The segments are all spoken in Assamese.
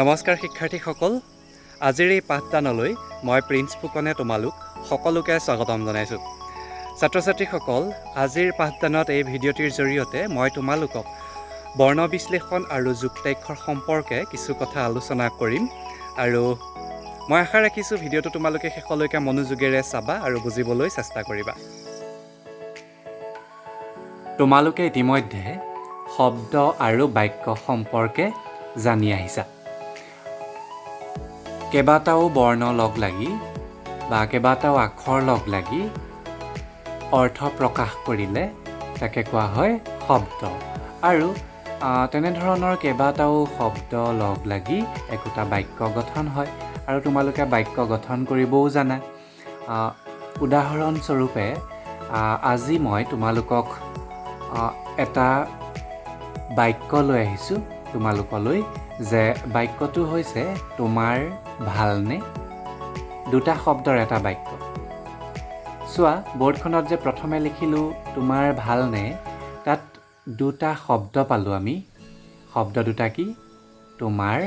নমস্কাৰ শিক্ষাৰ্থীসকল, আজিৰ এই পাঠদানলৈ মই প্ৰিন্স ফুকনে তোমালোক সকলোকে স্বাগতম জনাইছোঁ। ছাত্ৰ-ছাত্ৰীসকল, আজিৰ পাঠদানত এই ভিডিঅ'টিৰ জৰিয়তে মই তোমালোকক বৰ্ণ বিশ্লেষণ আৰু যুক্তাক্ষৰ সম্পৰ্কে কিছু কথা আলোচনা কৰিম আৰু মই আশা ৰাখিছোঁ ভিডিঅ'টো তোমালোকে শেষলৈকে মনোযোগেৰে চাবা আৰু বুজিবলৈ চেষ্টা কৰিবা। তোমালোকে ইতিমধ্যে শব্দ আৰু বাক্য সম্পৰ্কে জানি আহিছা। কেইবাটাও বৰ্ণ লগ লাগি বা কেইবাটাও আখৰ লগ লাগি অৰ্থ প্ৰকাশ কৰিলে তাকে কোৱা হয় শব্দ। আৰু তেনেধৰণৰ কেইবাটাও শব্দ লগ লাগি একোটা বাক্য গঠন হয় আৰু তোমালোকে বাক্য গঠন কৰিবও জানা। উদাহৰণস্বৰূপে আজি মই তোমালোকক এটা বাক্য লৈ আহিছোঁ তোমালোকলৈ, যে বাক্যটো হৈছে তোমাৰ ভালনে? দুটা শব্দৰ এটা বাক্য। চোৱা, বৰ্ডখনত যে প্ৰথমে লিখিলোঁ তোমাৰ ভালনে, তাত দুটা শব্দ পালোঁ আমি। শব্দ দুটা কি? তোমাৰ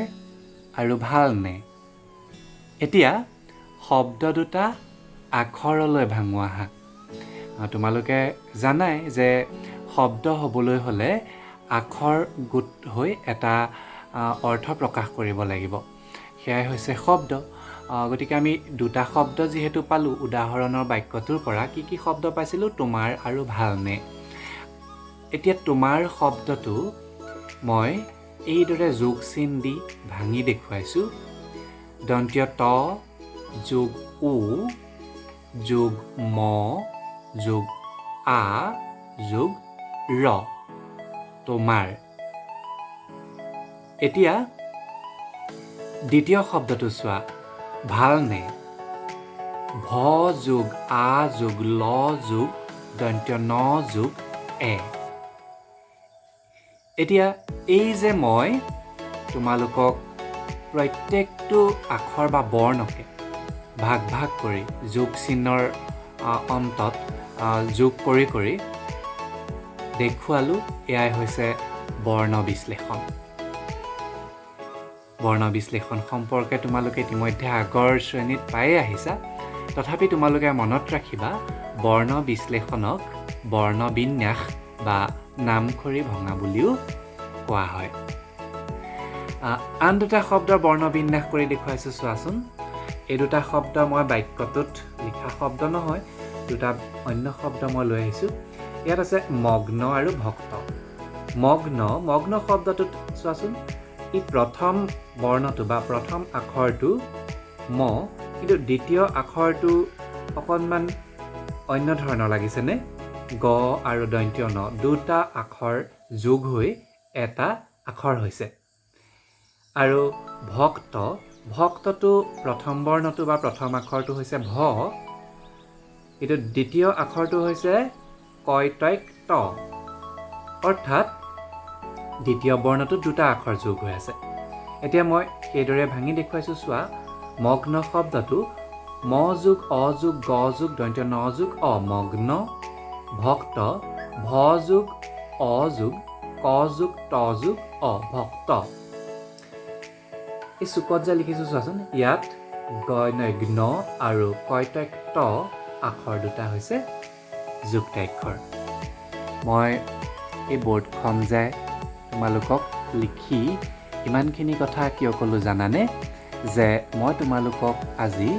আৰু ভালনে। এতিয়া শব্দ দুটা আখৰলৈ ভাঙো আহা। তোমালোকে জানাই যে শব্দ হ'বলৈ হ'লে আখৰ গোট হৈ এটা অৰ্থ প্ৰকাশ কৰিব লাগিব, সেয়াই হৈছে শব্দ। গতিকে আমি দুটা শব্দ যিহেতু পালোঁ উদাহৰণৰ বাক্যটোৰ পৰা, কি কি শব্দ পাইছিলোঁ? তোমাৰ আৰু ভালনে। এতিয়া তোমাৰ শব্দটো মই এইদৰে যোগ চিন দি ভাঙি দেখুৱাইছোঁ। দন্ত্য ত যোগ উ যোগ ম যোগ আ যোগ ৰ, তোমাৰ। এতিয়া দ্বিতীয় শব্দটো চোৱা, ভালনে। ভ যোগ আ যোগ ল যোগ দন্ত্য ন যোগ এ। এতিয়া এই যে মই তোমালোকক প্ৰত্যেকটো আখৰ বা বৰ্ণকে ভাগ ভাগ কৰি যোগ চিহ্নৰ অন্তত যোগ কৰি কৰি দেখুৱালোঁ, এয়াই হৈছে বৰ্ণ বিশ্লেষণ। বৰ্ণ বিশ্লেষণ সম্পৰ্কে তোমালোকে ইতিমধ্যে আগৰ শ্ৰেণীত পায়ে আহিছা। তথাপি তোমালোকে মনত ৰাখিবা, বৰ্ণ বিশ্লেষণক বৰ্ণবিন্যাস বা নামখৰি ভঙা বুলিও কোৱা হয়। আন দুটা শব্দৰ বৰ্ণবিন্যাস কৰি দেখুৱাইছোঁ, চোৱাচোন। এই দুটা শব্দ মই বাক্যটোত লিখা শব্দ নহয়, দুটা অন্য শব্দ মই লৈ আহিছোঁ। ইয়াত আছে মগ্ন আৰু ভক্ত। মগ্ন শব্দটোত চোৱাচোন, ই প্ৰথম বৰ্ণটো বা প্ৰথম আখৰটো ম, কিন্তু দ্বিতীয় আখৰটো অকণমান অন্য ধৰণৰ লাগিছেনে? গ আৰু দন্ত্য ন, দুটা আখৰ যোগ হৈ এটা আখৰ হৈছে। আৰু ভক্তটো প্ৰথম বৰ্ণটো বা প্ৰথম আখৰটো হৈছে ভ, কিন্তু দ্বিতীয় আখৰটো হৈছে কয়টক ত, অৰ্থাৎ দ্বিতীয় বৰ্ণটোত দুটা আখৰ যোগ হৈ আছে। এতিয়া মই সেইদৰে ভাঙি দেখুৱাইছোঁ, চোৱা। মগ্ন শব্দটো ম যোগ অ যোগ গ যোগ দন্ত্য ন যোগ অ, মগ্ন। ভক্ত ভ যোগ অ যোগ ক যোগ ত যোগ অ, ভক্ত। এই চুকত যে লিখিছোঁ চোৱাচোন, ইয়াত গণ আৰু কয়টক ত আখৰ দুটা হৈছে যুক্তাক্ষৰ। মই এই বৰ্ডখন যে তোমালোকক লিখি ইমানখিনি কথা কিয় ক'লোঁ জানানে? যে মই তোমালোকক আজি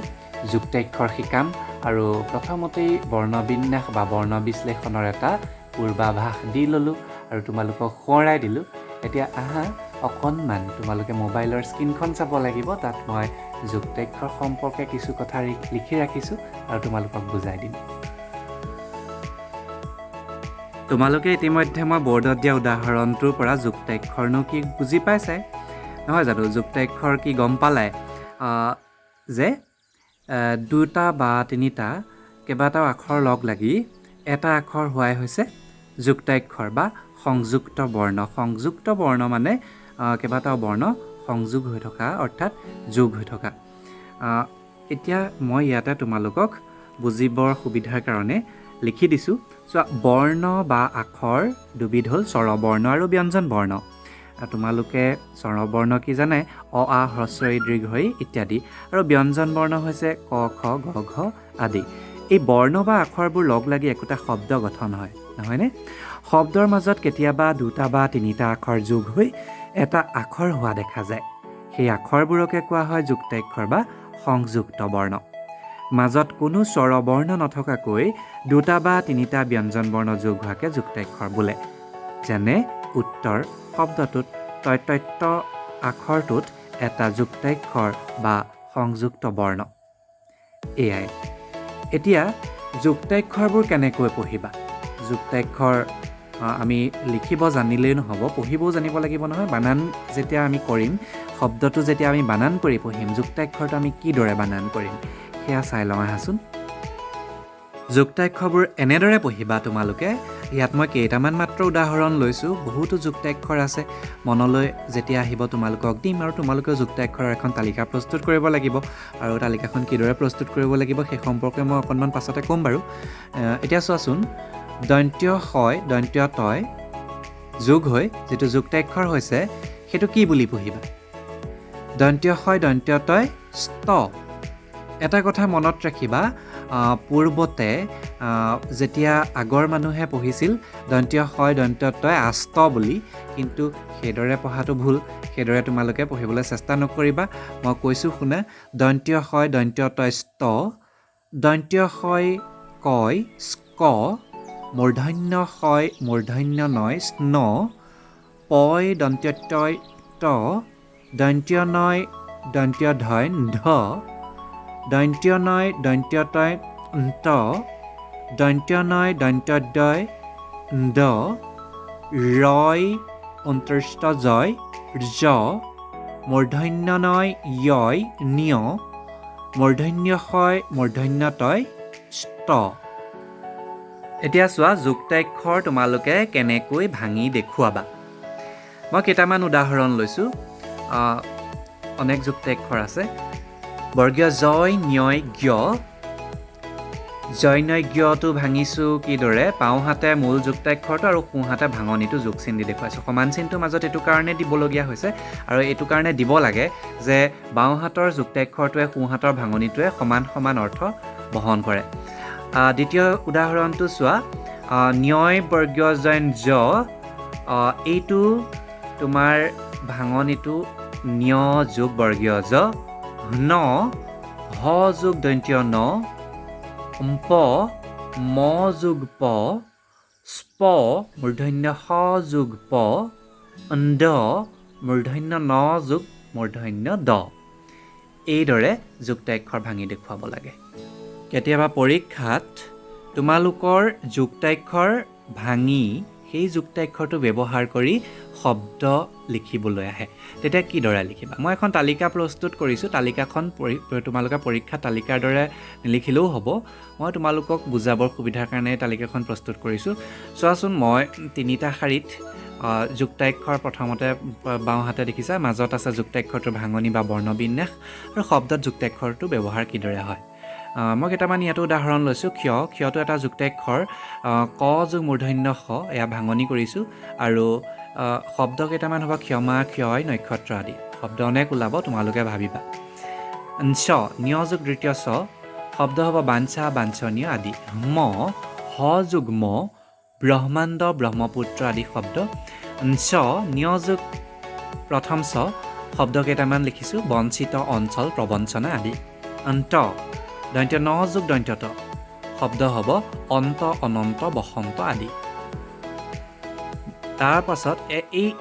যুক্তাক্ষৰ শিকাম আৰু প্ৰথমতেই বৰ্ণবিন্যাস বা বৰ্ণ বিশ্লেষণৰ এটা পূৰ্বাভাস দি ল'লোঁ আৰু তোমালোকক সোঁৱৰাই দিলোঁ। এতিয়া আহা, অকণমান তোমালোকে মোবাইলৰ স্ক্ৰীণখন চাব লাগিব, তাত মই যুক্তাক্ষৰ সম্পৰ্কে কিছু কথা লিখি ৰাখিছোঁ আৰু তোমালোকক বুজাই দিম। তোমালোকে ইতিমধ্যে মই বৰ্ডত দিয়া উদাহৰণটোৰ পৰা যুক্তাক্ষৰনো কি বুজি পাইছাই, নহয় জানো? যুক্তাক্ষৰ কি গম পালাই যে দুটা বা তিনিটা কেইবাটাও আখৰ লগ লাগি এটা আখৰ হোৱাই হৈছে যুক্তাক্ষৰ বা সংযুক্ত বৰ্ণ। সংযুক্ত বৰ্ণ মানে কেইবাটাও বৰ্ণ সংযোগ হৈ থকা, অৰ্থাৎ যোগ হৈ থকা। এতিয়া মই ইয়াতে তোমালোকক বুজিবৰ সুবিধাৰ কাৰণে লিখি দিছোঁ। চোৱা, বৰ্ণ বা আখৰ দুবিধ হ'ল স্বৰবৰ্ণ আৰু ব্যঞ্জন বৰ্ণ। তোমালোকে স্বৰবৰ্ণ কি জানে? অ আ হ্ৰস্ব ই দীৰ্ঘ ই ইত্যাদি। আৰু ব্যঞ্জন বৰ্ণ হৈছে ক খ গ ঘ আদি। এই বৰ্ণ বা আখৰবোৰ লগ লাগি একোটা শব্দ গঠন হয়, নহয়নে? শব্দৰ মাজত কেতিয়াবা দুটা বা তিনিটা আখৰ যোগ হৈ এটা আখৰ হোৱা দেখা যায়। সেই আখৰবোৰকে কোৱা হয় যুক্তাক্ষৰ বা সংযুক্ত বৰ্ণ। মাজত কোনো স্বৰবৰ্ণ নথকাকৈ দুটা বা তিনিটা ব্যঞ্জন বৰ্ণ যোগ হোৱাকে যুক্তাক্ষৰ বোলে। যেনে উত্তৰ শব্দটোত তৈতত্য আখৰটোত এটা যুক্তাক্ষৰ বা সংযুক্ত বৰ্ণ। এয়াই। এতিয়া যুক্তাক্ষৰবোৰ কেনেকৈ পঢ়িবা? যুক্তাক্ষৰ আমি লিখিব জানিলেই নহ'ব, পঢ়িবও জানিব লাগিব নহয়। বানান যেতিয়া আমি কৰিম, শব্দটো যেতিয়া আমি বানান কৰি পঢ়িম, যুক্তাক্ষৰটো আমি কিদৰে বানান কৰিম সেয়া চাই লওঁ আহাচোন। যুক্তাক্ষৰবোৰ এনেদৰে পঢ়িবা তোমালোকে। ইয়াত মই কেইটামান মাত্ৰ উদাহৰণ লৈছোঁ, বহুতো যুক্তাক্ষৰ আছে। মনলৈ যেতিয়া আহিব তোমালোকক দিম আৰু তোমালোকেও যুক্তাক্ষৰৰ এখন তালিকা প্ৰস্তুত কৰিব লাগিব। আৰু তালিকাখন কিদৰে প্ৰস্তুত কৰিব লাগিব সেই সম্পৰ্কে মই অকণমান পাছতে ক'ম বাৰু। এতিয়া চোৱাচোন, দন্ত্য হয় দন্ত্য তয় যোগ হৈ যিটো যুক্তাক্ষৰ হৈছে সেইটো কি বুলি পঢ়িবা? দন্ত্য হয় দন্ত্য তয় ষ্ট। এটা কথা মনত ৰাখিবা, পূৰ্বতে যেতিয়া আগৰ মানুহে পঢ়িছিল দন্ত্য হয় দন্ত্য তয় আষ্ট বুলি, কিন্তু সেইদৰে পঢ়াটো ভুল। সেইদৰে তোমালোকে পঢ়িবলৈ চেষ্টা নকৰিবা। মই কৈছোঁ শুনা, দন্ত্য হয় দন্ত্য তয় ষ্ট, দন্ত্য হয় কয় স্ক, মূৰ্ধন্য হয় মূৰ্ধন্য নয় স্ন, পয় দন্ত্য তয় ত, দন্ত্য নয় দন্ত্য ধয় ধ, দন্ত্য নয় দন্ত্য তয় ত, দন্ত্য নয় দন্ত্য দয় দ, ৰয় অন্তস্থ জয় জ, মূৰ্ধন্য নয় য়য় ন্য, মূৰ্ধন্য হয় মূৰ্ধন্য তয় ষ্ট। এতিয়া চোৱা, যুক্তাক্ষৰ তোমালোকে কেনেকৈ ভাঙি দেখুৱাবা। মই কেইটামান উদাহৰণ লৈছোঁ। অনেক যুক্তাক্ষৰ আছে। বৰ্গীয় জয় ন্যয় জ্ঞ, জয় নয় জ্ঞটো ভাঙিছোঁ কিদৰে? বাওঁহাতে মূল যুক্তাক্ষৰটো আৰু সোঁহাতে ভাঙনিটো যোগ চিন দি দেখুৱাইছোঁ। সমান চিনটো মাজত এইটো কাৰণে দিবলগীয়া হৈছে, আৰু এইটো কাৰণে দিব লাগে যে বাওঁহাতৰ যুক্তাক্ষৰটোৱে সোঁহাতৰ ভাঙনিটোৱে সমান সমান অৰ্থ বহন কৰে। দ্বিতীয় উদাহৰণটো চোৱা, ন্যয় বৰ্গীয় জইন জ, এইটো তোমাৰ ভাঙনিটো ন্য যোগ বৰ্গীয় জ, ন হ যোগ দন্ত্য ন, প ম যোগ প, স্প মূৰ্ধন্য স যোগ প, ড মূৰ্ধন্য ন যোগ মূৰ্ধন্য দ। এইদৰে যুক্তাক্ষৰ ভাঙি দেখুৱাব লাগে। কেতিয়াবা পৰীক্ষাত তোমালোকৰ যুক্তাক্ষৰ ভাঙি সেই যুক্তাক্ষৰটো ব্যৱহাৰ কৰি শব্দ লিখিবলৈ আহে, তেতিয়া কিদৰে লিখিবা? মই এখন তালিকা প্ৰস্তুত কৰিছোঁ। তালিকাখন তোমালোকে পৰীক্ষা তালিকাৰ দৰে নিলিখিলেও হ'ব। মই তোমালোকক বুজাবৰ সুবিধাৰ কাৰণে তালিকাখন প্ৰস্তুত কৰিছোঁ। চোৱাচোন, মই তিনিটা শাৰীত যুক্তাক্ষৰ প্ৰথমতে বাওঁহাতে দেখিছা, মাজত আছে যুক্তাক্ষৰটোৰ ভাঙনি বা বৰ্ণবিন্যাস, আৰু শব্দত যুক্তাক্ষৰটো ব্যৱহাৰ কিদৰে হয়। মই কেইটামান ইয়াতো উদাহৰণ লৈছোঁ। ক্ষটো এটা যুক্তাক্ষৰ, ক যোগ মূৰ্ধন্য স, এয়া ভাঙনি কৰিছোঁ। আৰু শব্দ কেইটামান হ'ব ক্ষমা, ক্ষয়, নক্ষত্ৰ আদি। শব্দ অনেক ওলাব, তোমালোকে ভাবিবা। ছ ন্য যোগ দ্বিতীয় ছ, শব্দ হ'ব বাঞ্ছা, বাঞ্ছনীয় আদি। ম হ যোগ ম, ব্ৰহ্মাণ্ড, ব্ৰহ্মপুত্ৰ আদি শব্দ। ছ ন্য যোগ প্ৰথম ছ, শব্দ কেইটামান লিখিছোঁ বঞ্চিত, অঞ্চল, প্ৰবঞ্চনা আদি। ত দন্ত্য ন যোগ দন্ত্য ত, শব্দ হ'ব অন্ত, অনন্ত, বসন্ত আদি। তাৰ পাছত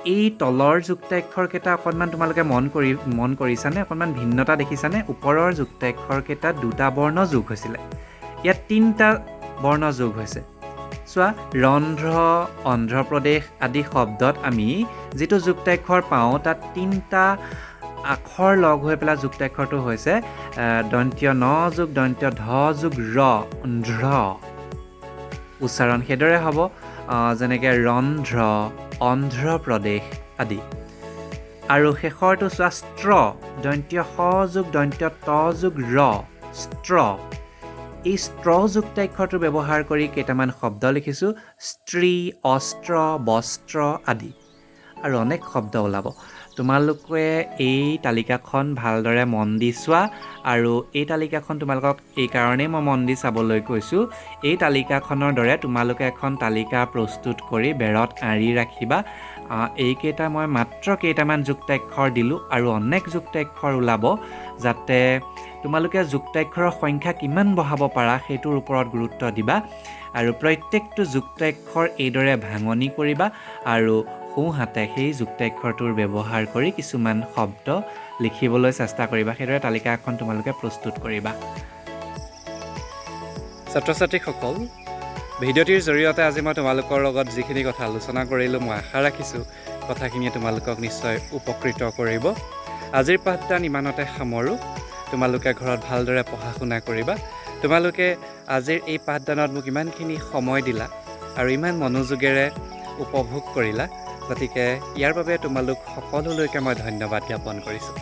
এই তলৰ যুক্তাক্ষৰকেইটা অকণমান তোমালোকে মন কৰিছানে? অকণমান ভিন্নতা দেখিছানে? ওপৰৰ যুক্তাক্ষৰকেইটাত দুটা বৰ্ণ যোগ হৈছিলে, ইয়াত তিনিটা বৰ্ণ যোগ হৈছে। চোৱা, ৰন্ধ্ৰ, অন্ধ্ৰপ্ৰদেশ আদি শব্দত আমি যিটো যুক্তাক্ষৰ পাওঁ তাত তিনিটা আখৰ লগ হৈ পেলাই যুক্তাক্ষৰটো হৈছে দন্ত্য ন যোগ দন্ত্য ধ যোগ ৰ, ধ্ৰ। উচ্চাৰণ সেইদৰে হ'ব, যেনেকৈ ৰন্ধ্ৰ, অন্ধ্ৰপ্ৰদেশ আদি। আৰু শেষৰটো চোৱা, স্ত্ৰ, দন্ত্য স যোগ দন্ত্য ত যোগ ৰ, স্ত্ৰ। এই স্ত্ৰ যুক্তাক্ষৰটো ব্যৱহাৰ কৰি কেইটামান শব্দ লিখিছোঁ, স্ত্ৰী, অস্ত্ৰ, বস্ত্ৰ আদি। আৰু অনেক শব্দ ওলাব। তোমালোকে এই তালিকাখন ভালদৰে মন দি চোৱা আৰু এই তালিকাখন তোমালোকক এই কাৰণেই মই মন দি চাবলৈ কৈছোঁ। এই তালিকাখনৰ দৰে তোমালোকে এখন তালিকা প্ৰস্তুত কৰি বেৰত আঁৰি ৰাখিবা। এইকেইটা মই মাত্ৰ কেইটামান যুক্তাক্ষৰ দিলোঁ আৰু অনেক যুক্তাক্ষৰ ওলাব, যাতে তোমালোকে যুক্তাক্ষৰৰ সংখ্যা কিমান বঢ়াব পাৰা সেইটোৰ ওপৰত গুৰুত্ব দিবা আৰু প্ৰত্যেকটো যুক্তাক্ষৰ এইদৰে ভাঙনি কৰিবা আৰু সোঁহাতে সেই যুক্তাক্ষৰটোৰ ব্যৱহাৰ কৰি কিছুমান শব্দ লিখিবলৈ চেষ্টা কৰিবা। সেইদৰে তালিকা এখন তোমালোকে প্ৰস্তুত কৰিবা। ছাত্ৰ ছাত্ৰীসকল, ভিডিঅ'টিৰ জৰিয়তে আজি মই তোমালোকৰ লগত যিখিনি কথা আলোচনা কৰিলোঁ, মই আশা ৰাখিছোঁ কথাখিনিয়ে তোমালোকক নিশ্চয় উপকৃত কৰিব। আজিৰ পাঠদান ইমানতে সামৰোঁ। তোমালোকে ঘৰত ভালদৰে পঢ়া শুনা কৰিবা। তোমালোকে আজিৰ এই পাঠদানত মোক ইমানখিনি সময় দিলা আৰু ইমান মনোযোগেৰে উপভোগ কৰিলা, গতিকে ইয়াৰ বাবে তোমালোক সকলোলৈকে মই ধন্যবাদ জ্ঞাপন কৰিছোঁ।